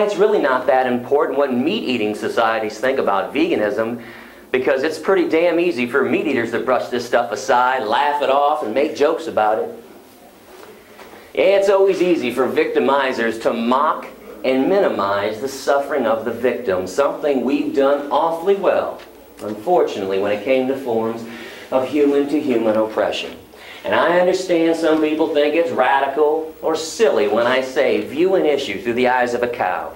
It's really not that important what meat-eating societies think about veganism, because it's pretty damn easy for meat eaters to brush this stuff aside, laugh it off, and make jokes about it. Yeah, it's always easy for victimizers to mock and minimize the suffering of the victim, something we've done awfully well, unfortunately, when it came to forms of human-to-human oppression. And I understand some people think it's radical or silly when I say view an issue through the eyes of a cow,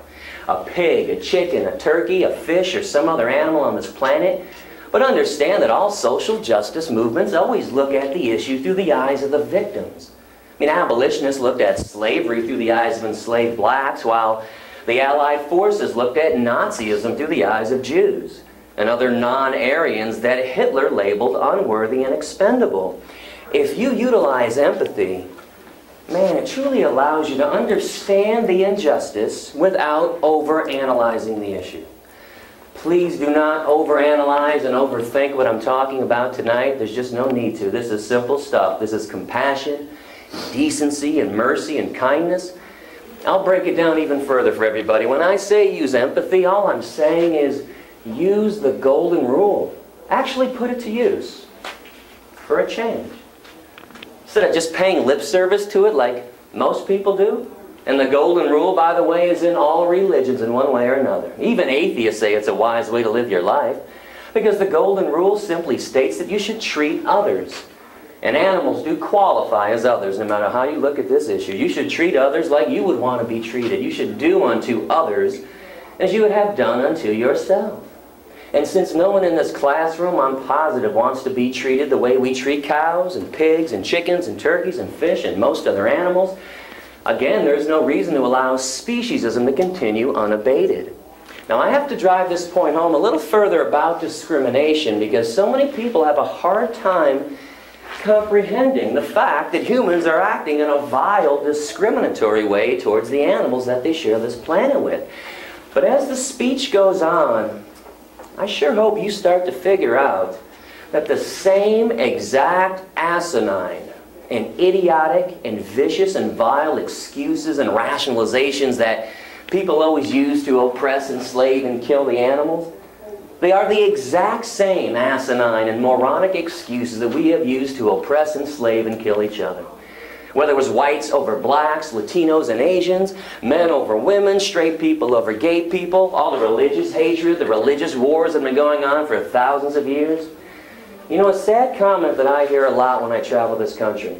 a pig, a chicken, a turkey, a fish, or some other animal on this planet. But understand that all social justice movements always look at the issue through the eyes of the victims. I mean, abolitionists looked at slavery through the eyes of enslaved blacks, while the Allied forces looked at Nazism through the eyes of Jews and other non-Aryans that Hitler labeled unworthy and expendable. If you utilize empathy, man, it truly allows you to understand the injustice without overanalyzing the issue. Please do not overanalyze and overthink what I'm talking about tonight. There's just no need to. This is simple stuff. This is compassion, decency, and mercy and kindness. I'll break it down even further for everybody. When I say use empathy, all I'm saying is use the golden rule. Actually put it to use for a change. Instead of just paying lip service to it like most people do. And the golden rule, by the way, is in all religions in one way or another. Even atheists say it's a wise way to live your life, because the golden rule simply states that you should treat others. And animals do qualify as others, no matter how you look at this issue. You should treat others like you would want to be treated. You should do unto others as you would have done unto yourself. And since no one in this classroom, I'm positive, wants to be treated the way we treat cows and pigs and chickens and turkeys and fish and most other animals, again, there's no reason to allow speciesism to continue unabated. Now, I have to drive this point home a little further about discrimination, because so many people have a hard time comprehending the fact that humans are acting in a vile, discriminatory way towards the animals that they share this planet with. But as the speech goes on, I sure hope you start to figure out that the same exact asinine and idiotic and vicious and vile excuses and rationalizations that people always use to oppress, enslave, and kill the animals, they are the exact same asinine and moronic excuses that we have used to oppress, enslave, and kill each other. Whether it was whites over blacks, Latinos and Asians, men over women, straight people over gay people, all the religious hatred, the religious wars that have been going on for thousands of years. You know, a sad comment that I hear a lot when I travel this country,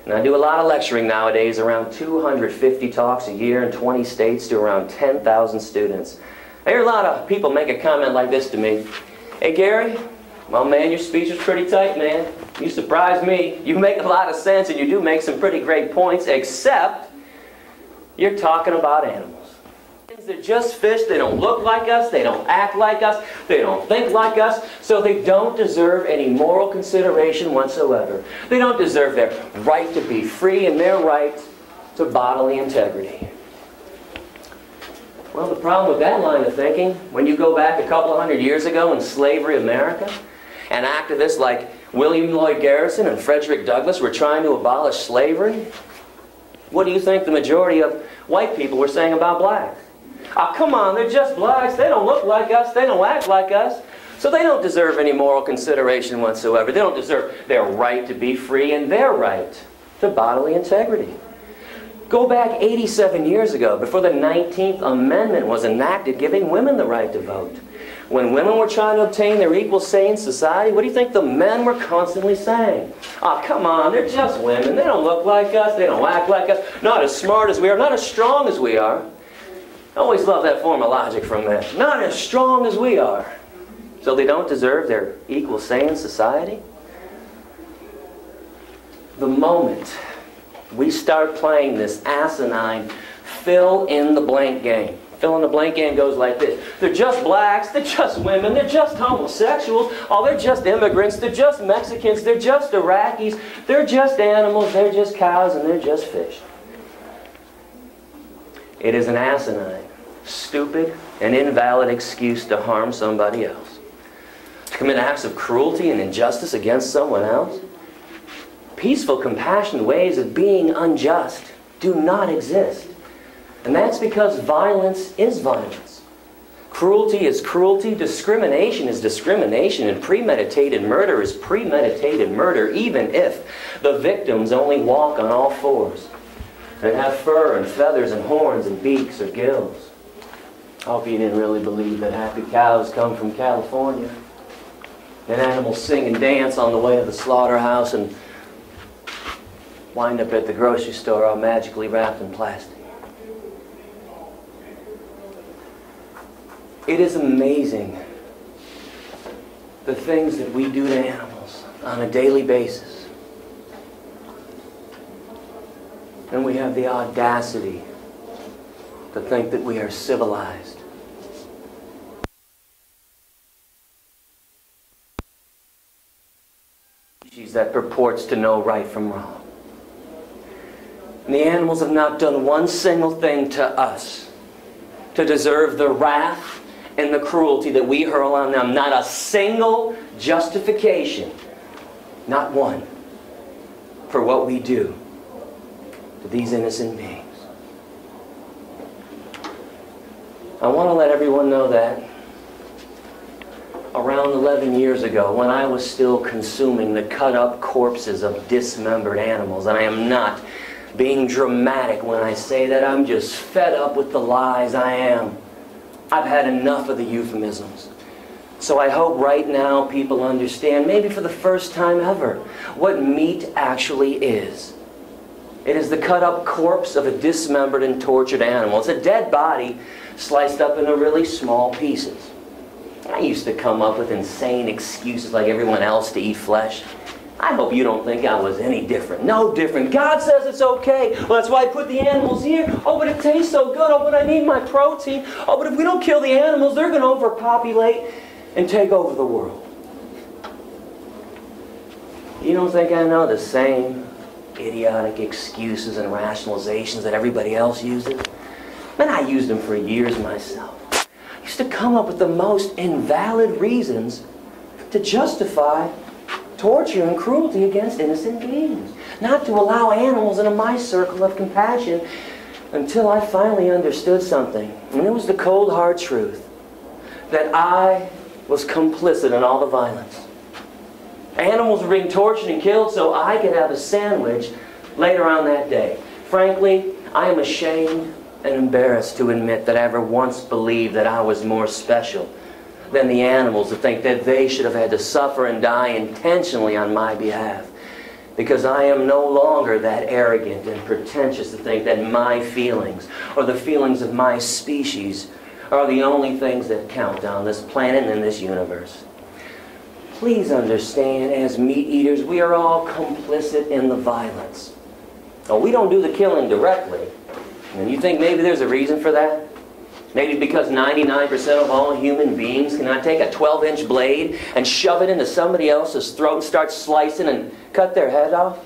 and I do a lot of lecturing nowadays, around 250 talks a year in 20 states to around 10,000 students. I hear a lot of people make a comment like this to me. Hey Gary, well man, your speech was pretty tight, man. You surprised me. You make a lot of sense and you do make some pretty great points, except you're talking about animals. They're just fish. They don't look like us. They don't act like us. They don't think like us. So they don't deserve any moral consideration whatsoever. They don't deserve their right to be free and their right to bodily integrity. Well, the problem with that line of thinking, when you go back a couple of hundred years ago in slavery America, and activists like William Lloyd Garrison and Frederick Douglass were trying to abolish slavery, what do you think the majority of white people were saying about blacks? Oh, come on, they're just blacks. They don't look like us. They don't act like us. So they don't deserve any moral consideration whatsoever. They don't deserve their right to be free and their right to bodily integrity. Go back 87 years ago, before the 19th Amendment was enacted giving women the right to vote. When women were trying to obtain their equal say in society, what do you think the men were constantly saying? Oh, come on, they're just women. They don't look like us. They don't act like us. Not as smart as we are. Not as strong as we are. I always love that form of logic from men. Not as strong as we are. So they don't deserve their equal say in society? The moment we start playing this asinine fill-in-the-blank game. Fill-in-the-blank game goes like this. They're just blacks, they're just women, they're just homosexuals, oh, they're just immigrants, they're just Mexicans, they're just Iraqis, they're just animals, they're just cows, and they're just fish. It is an asinine, stupid, and invalid excuse to harm somebody else. To commit acts of cruelty and injustice against someone else. Peaceful, compassionate ways of being unjust do not exist. And that's because violence is violence. Cruelty is cruelty, discrimination is discrimination, and premeditated murder is premeditated murder, even if the victims only walk on all fours and have fur and feathers and horns and beaks or gills. I hope you didn't really believe that happy cows come from California, and animals sing and dance on the way to the slaughterhouse and wind up at the grocery store all magically wrapped in plastic. It is amazing the things that we do to animals on a daily basis. And we have the audacity to think that we are civilized. Species that purports to know right from wrong. And the animals have not done one single thing to us to deserve the wrath and the cruelty that we hurl on them. Not a single justification, not one, for what we do to these innocent beings. I want to let everyone know that around 11 years ago, when I was still consuming the cut-up corpses of dismembered animals, and I am not being dramatic when I say that, I'm just fed up with the lies. I am. I've had enough of the euphemisms. So I hope right now people understand, maybe for the first time ever, what meat actually is. It is the cut-up corpse of a dismembered and tortured animal. It's a dead body sliced up into really small pieces. I used to come up with insane excuses like everyone else to eat flesh. I hope you don't think I was any different. No different. God says it's okay. Well, that's why I put the animals here. Oh, but it tastes so good. Oh, but I need my protein. Oh, but if we don't kill the animals, they're going to overpopulate and take over the world. You don't think I know the same idiotic excuses and rationalizations that everybody else uses? Man, I used them for years myself. I used to come up with the most invalid reasons to justify torture and cruelty against innocent beings. Not to allow animals into my circle of compassion, until I finally understood something. And it was the cold hard truth that I was complicit in all the violence. Animals were being tortured and killed so I could have a sandwich later on that day. Frankly, I am ashamed and embarrassed to admit that I ever once believed that I was more special than the animals, to think that they should have had to suffer and die intentionally on my behalf. Because I am no longer that arrogant and pretentious to think that my feelings or the feelings of my species are the only things that count on this planet and in this universe. Please understand, as meat eaters, we are all complicit in the violence. Now, we don't do the killing directly. And you think maybe there's a reason for that? Maybe because 99% of all human beings cannot take a 12-inch blade and shove it into somebody else's throat and start slicing and cut their head off?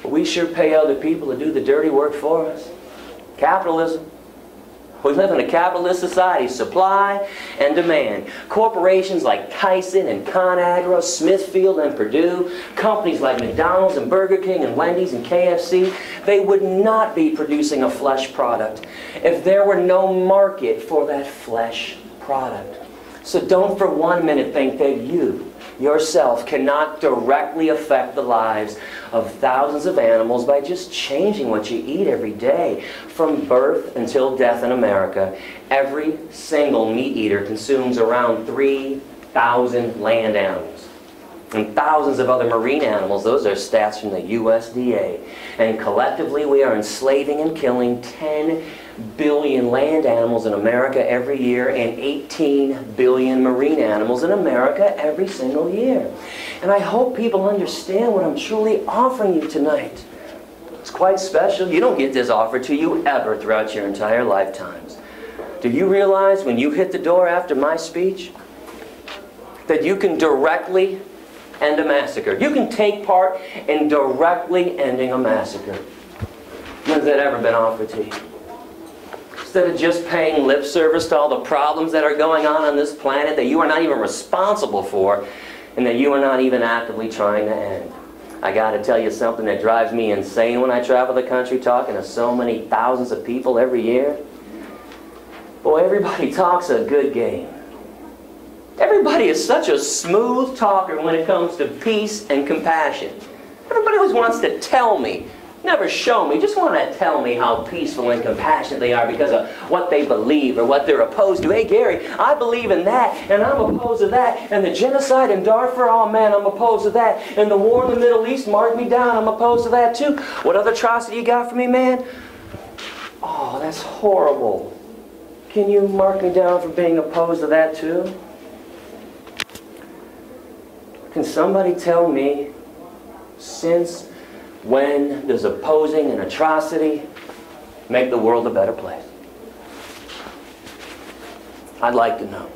But we sure pay other people to do the dirty work for us. Capitalism. We live in a capitalist society, supply and demand. Corporations like Tyson and ConAgra, Smithfield and Purdue, companies like McDonald's and Burger King and Wendy's and KFC, they would not be producing a flesh product if there were no market for that flesh product. So don't for 1 minute think that you, yourself, cannot directly affect the lives of thousands of animals by just changing what you eat every day. From birth until death in America, every single meat eater consumes around 3,000 land animals. And thousands of other marine animals. Those are stats from the USDA. And collectively we are enslaving and killing 10 billion land animals in America every year and 18 billion marine animals in America every single year. And I hope people understand what I'm truly offering you tonight. It's quite special. You don't get this offered to you ever throughout your entire lifetimes. Do you realize when you hit the door after my speech that you can directly end a massacre? You can take part in directly ending a massacre. When has that ever been offered to you? Instead of just paying lip service to all the problems that are going on this planet that you are not even responsible for and that you are not even actively trying to end. I gotta tell you something that drives me insane when I travel the country talking to so many thousands of people every year. Boy, everybody talks a good game. Everybody is such a smooth talker when it comes to peace and compassion. Everybody always wants to tell me, never show me, just want to tell me how peaceful and compassionate they are because of what they believe or what they're opposed to. Hey Gary, I believe in that and I'm opposed to that. And the genocide in Darfur, oh man, I'm opposed to that. And the war in the Middle East, mark me down, I'm opposed to that too. What other atrocity you got for me, man? Oh, that's horrible. Can you mark me down for being opposed to that too? Can somebody tell me, since when does opposing an atrocity make the world a better place? I'd like to know.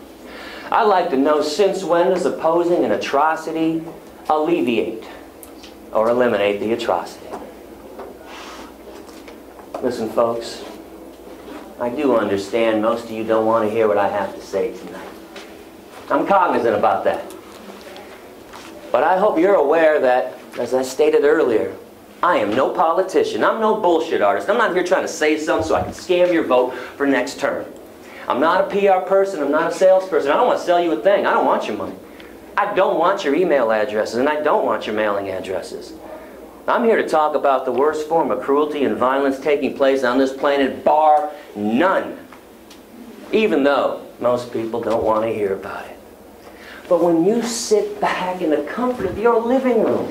I'd like to know, since when does opposing an atrocity alleviate or eliminate the atrocity? Listen, folks, I do understand most of you don't want to hear what I have to say tonight. I'm cognizant about that. But I hope you're aware that, as I stated earlier, I am no politician. I'm no bullshit artist. I'm not here trying to say something so I can scam your vote for next term. I'm not a PR person. I'm not a salesperson. I don't want to sell you a thing. I don't want your money. I don't want your email addresses, and I don't want your mailing addresses. I'm here to talk about the worst form of cruelty and violence taking place on this planet, bar none. Even though most people don't want to hear about it. But when you sit back in the comfort of your living room,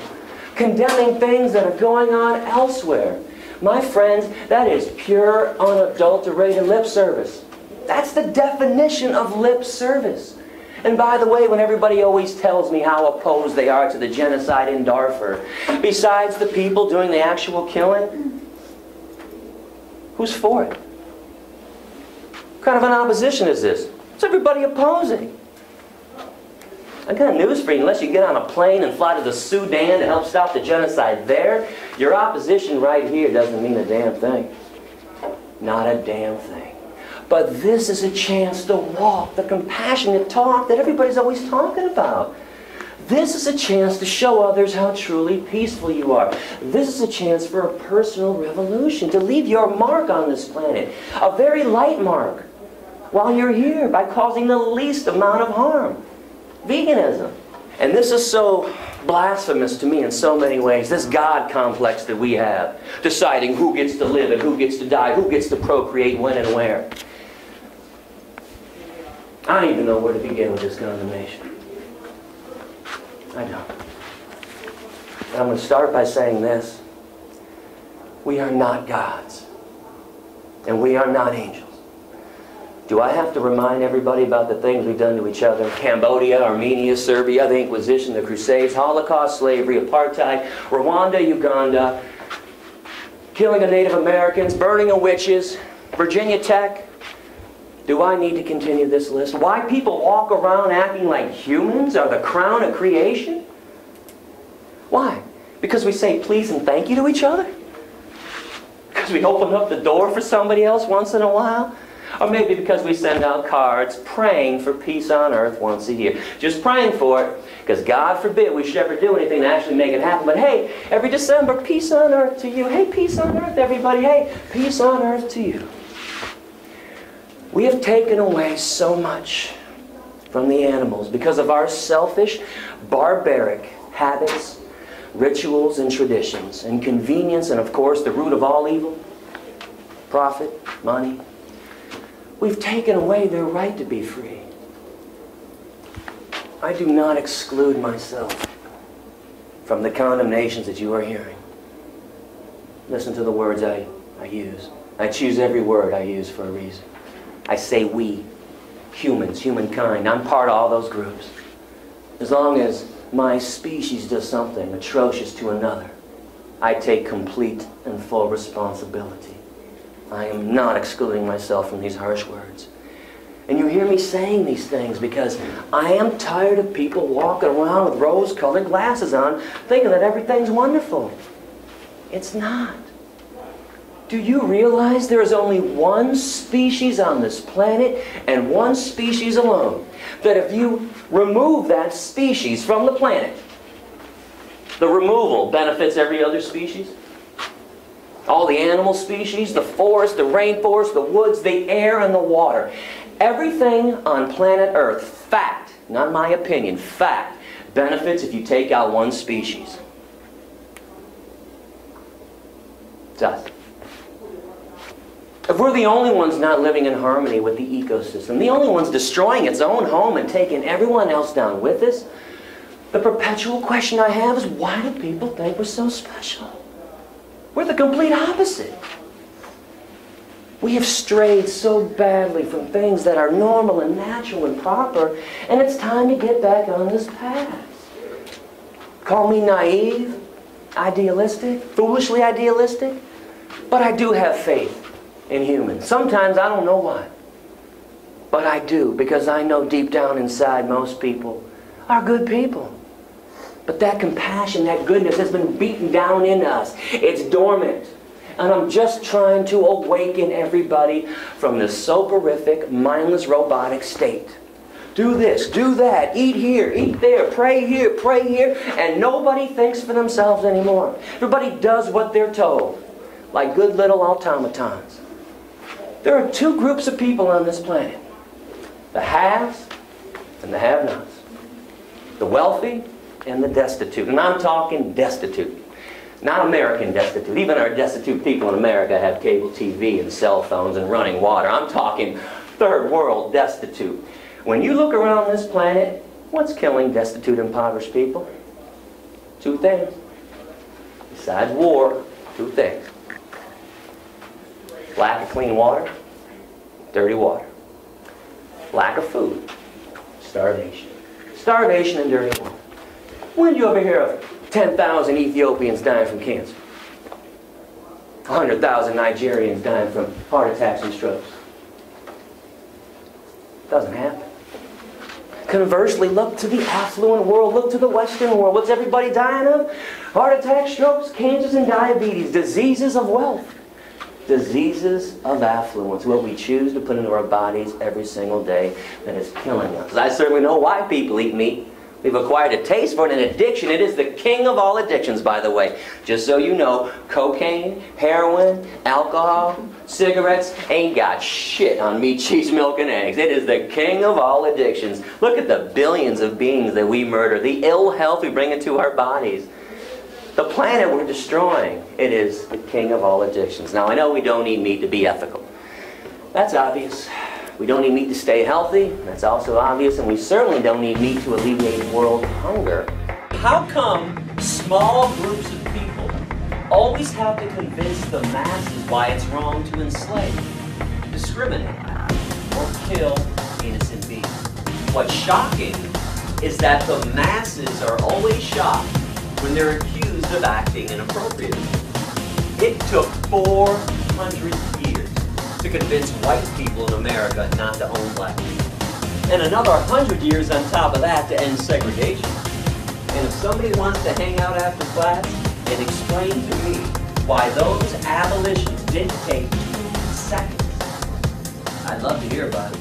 condemning things that are going on elsewhere, my friends, that is pure, unadulterated lip service. That's the definition of lip service. And by the way, when everybody always tells me how opposed they are to the genocide in Darfur, besides the people doing the actual killing, who's for it? What kind of an opposition is this? It's everybody opposing. I got news for you. Unless you get on a plane and fly to the Sudan to help stop the genocide there, your opposition right here doesn't mean a damn thing. Not a damn thing. But this is a chance to walk the compassionate talk that everybody's always talking about. This is a chance to show others how truly peaceful you are. This is a chance for a personal revolution, to leave your mark on this planet. A very light mark while you're here by causing the least amount of harm. Veganism. And this is so blasphemous to me in so many ways. This God complex that we have, deciding who gets to live and who gets to die, who gets to procreate, when and where. I don't even know where to begin with this condemnation. I don't. But I'm going to start by saying this. We are not gods. And we are not angels. Do I have to remind everybody about the things we've done to each other? Cambodia, Armenia, Serbia, the Inquisition, the Crusades, Holocaust, slavery, apartheid, Rwanda, Uganda, killing of Native Americans, burning of witches, Virginia Tech. Do I need to continue this list? Why people walk around acting like humans are the crown of creation? Why? Because we say please and thank you to each other? Because we open up the door for somebody else once in a while? Or maybe because we send out cards praying for peace on earth once a year. Just praying for it, because God forbid we should ever do anything to actually make it happen. But hey, every December, peace on earth to you. Hey, peace on earth, everybody. Hey, peace on earth to you. We have taken away so much from the animals because of our selfish, barbaric habits, rituals, and traditions, and convenience, and of course the root of all evil, profit, money. We've taken away their right to be free. I do not exclude myself from the condemnations that you are hearing. Listen to the words I use. I choose every word I use for a reason. I say we, humans, humankind. I'm part of all those groups. As long as my species does something atrocious to another, I take complete and full responsibility. I am not excluding myself from these harsh words. And you hear me saying these things because I am tired of people walking around with rose-colored glasses on thinking that everything's wonderful. It's not. Do you realize there is only one species on this planet and one species alone? That if you remove that species from the planet, The removal benefits every other species. All the animal species, the forest, the rainforest, the woods, the air, and the water. Everything on planet Earth, fact, not my opinion, fact, benefits if you take out one species. It's us. If we're the only ones not living in harmony with the ecosystem, the only ones destroying its own home and taking everyone else down with us, the perpetual question I have is, why do people think we're so special? We're the complete opposite. We have strayed so badly from things that are normal and natural and proper, and it's time to get back on this path. Call me naive, idealistic, foolishly idealistic, but I do have faith in humans. Sometimes I don't know why, but I do, because I know deep down inside most people are good people. But that compassion, that goodness has been beaten down in us. It's dormant. And I'm just trying to awaken everybody from this soporific, mindless, robotic state. Do this, do that, eat here, eat there, pray here, and nobody thinks for themselves anymore. Everybody does what they're told, like good little automatons. There are two groups of people on this planet. The haves and the have-nots. The wealthy and the destitute. And I'm talking destitute. Not American destitute. Even our destitute people in America have cable TV and cell phones and running water. I'm talking third world destitute. When you look around this planet, what's killing destitute, impoverished people? Two things. Besides war, two things. Lack of clean water, dirty water. Lack of food, starvation. Starvation and dirty water. When did you ever hear of 10,000 Ethiopians dying from cancer? 100,000 Nigerians dying from heart attacks and strokes? Doesn't happen. Conversely, look to the affluent world, look to the Western world. What's everybody dying of? Heart attacks, strokes, cancers, and diabetes. Diseases of wealth. Diseases of affluence. What we choose to put into our bodies every single day that is killing us. I certainly know why people eat meat. We've acquired a taste for it, an addiction. It is the king of all addictions, by the way. Just so you know, cocaine, heroin, alcohol, cigarettes ain't got shit on meat, cheese, milk, and eggs. It is the king of all addictions. Look at the billions of beings that we murder, the ill health we bring into our bodies. The planet we're destroying, it is the king of all addictions. Now, I know we don't eat meat to be ethical. That's obvious. We don't eat meat to stay healthy. That's also obvious. And we certainly don't eat meat to alleviate world hunger. How come small groups of people always have to convince the masses why it's wrong to enslave, discriminate, or kill innocent beings? What's shocking is that the masses are always shocked when they're accused of acting inappropriately. It took 400 years to convince white people in America not to own black people. And another 100 years on top of that to end segregation. And if somebody wants to hang out after class and explain to me why those abolitions didn't take 2 seconds, I'd love to hear about it.